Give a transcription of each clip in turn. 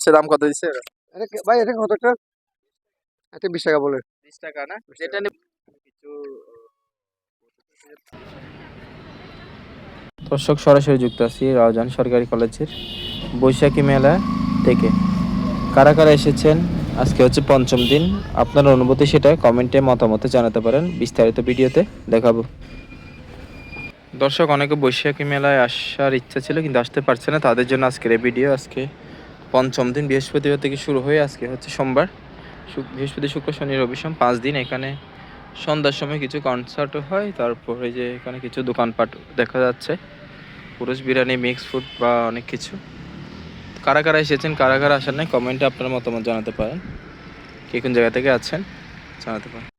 আছে, দাম কত দিচ্ছে? ভাই এটা কতটা? এটা 20 টাকা বলে। 20 টাকা না? যেটা কিছু দর্শক সরাসরি যুক্ত আছি রাউজান সরকারি কলেজের বৈশাখী মেলা থেকে। কারা কারা এসেছেন? আজকে হচ্ছে পঞ্চম দিন। আপনার অনুভূতি সেটা কমেন্টে মতামতে জানাতে পারেন, বিস্তারিত ভিডিওতে দেখাবো। দর্শক অনেকে বৈশাখী মেলায় আসার ইচ্ছা ছিল কিন্তু আসতে পারছে না, তাদের জন্য আজকের এই ভিডিও। আজকে পঞ্চম দিন, বৃহস্পতিবার থেকে শুরু হয়ে আজকে হচ্ছে সোমবার, বৃহস্পতি শুক্র শনি রবি সোম 5 দিন। এখানে সন্ধ্যার সময় কিছু কনসার্টও হয়, তারপরে যে এখানে কিছু দোকানপাট দেখা যাচ্ছে, পুরুষ বিরিয়ানি, মিক্স ফুড বা অনেক কিছু। কারা কারা এসেছেন, কারা কারা আসেন নাই, কমেন্টে আপনার মতামত জানাতে পারেন। কে কোন জায়গা থেকে আছেন জানাতে পারেন।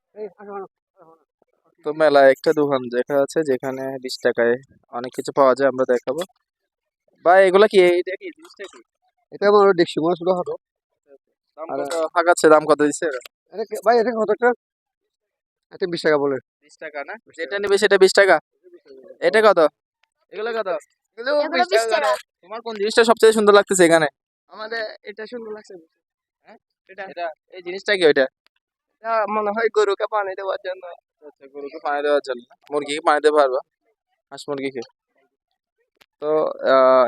তো মেলায় একটা দোকান দেখা যাচ্ছে যেখানে 20 টাকায় অনেক কিছু পাওয়া যায়, আমরা দেখাবো। ভাই এগুলা কি, এইটা কি জিনিসটা কি? এটা আমার দেখছি মনে ছোট হাটো। দাম কত ফাঁকাচ্ছে, দাম কত দিচ্ছে? ভাই এটা কতটা? এটা 20 টাকা বলে। 20 টাকা না? যেটা নিবে সেটা 20 টাকা। এটা কত? এগুলো কত? এগুলো 20 টাকা। তোমার কোন জিনিসটা সবচেয়ে সুন্দর লাগতেছে এখানে? আমাদের এটা সুন্দর লাগছে। হ্যাঁ? এটা এই জিনিসটা কি ওইটা? এটা মনে হয় গরুকে পানি দেওয়ার জন্য। আচ্ছা, গরুকে পানি দেওয়ার জন্য না? মুরগিকে পানি দিতে পারবা? হাঁস মুরগিকে? তো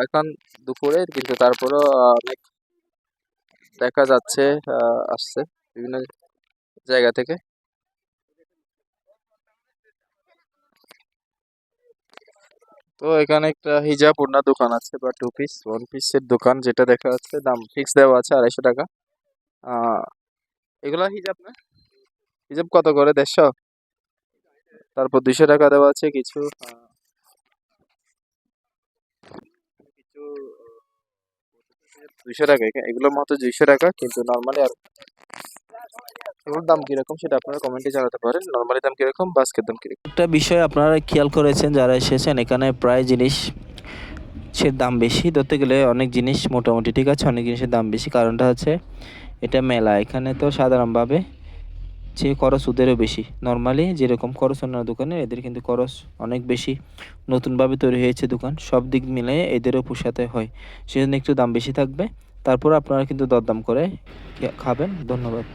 এখন দুপুরে কিন্তু তারপরেও অনেক দেখা যাচ্ছে, আসছে বিভিন্ন জায়গা থেকে। তো এখানে একটা হিজাব ওড়নার দোকান আছে বা টু পিস ওয়ান পিসের দোকান, যেটা দেখা যাচ্ছে দাম ফিক্স দেওয়া আছে 250 টাকা। আহ এগুলা হিজাব না? হিজাব কত করে? 150? তারপর 200 টাকা দেওয়া আছে কিছু, কিছু 200 টাকা। এগুলোর মতো 200 টাকা, কিন্তু নর্মালি আর এগুলোর দাম কিরকম সেটা আপনারা কমেন্টে জানাতে পারেন। নর্মালি দাম কিরকম, বাস্কের দাম কিরকম। একটা বিষয় আপনারা খেয়াল করেছেন যারা এসেছেন, এখানে প্রায় জিনিস সে দাম বেশি ধরতে গেলে, অনেক জিনিস মোটামুটি ঠিক আছে, অনেক জিনিসের দাম বেশি। কারণটা হচ্ছে এটা মেলা, এখানে তো সাধারণভাবে যে খরচ ওদেরও বেশি। নর্মালি যেরকম খরচ অন্য দোকানে, এদের কিন্তু খরচ অনেক বেশি। নতুনভাবে তৈরি হয়েছে দোকান, সব দিক মিলে এদেরও পোষাতে হয়, সেজন্য একটু দাম বেশি থাকবে। তারপর আপনারা কিন্তু দরদাম করে খাবেন। ধন্যবাদ।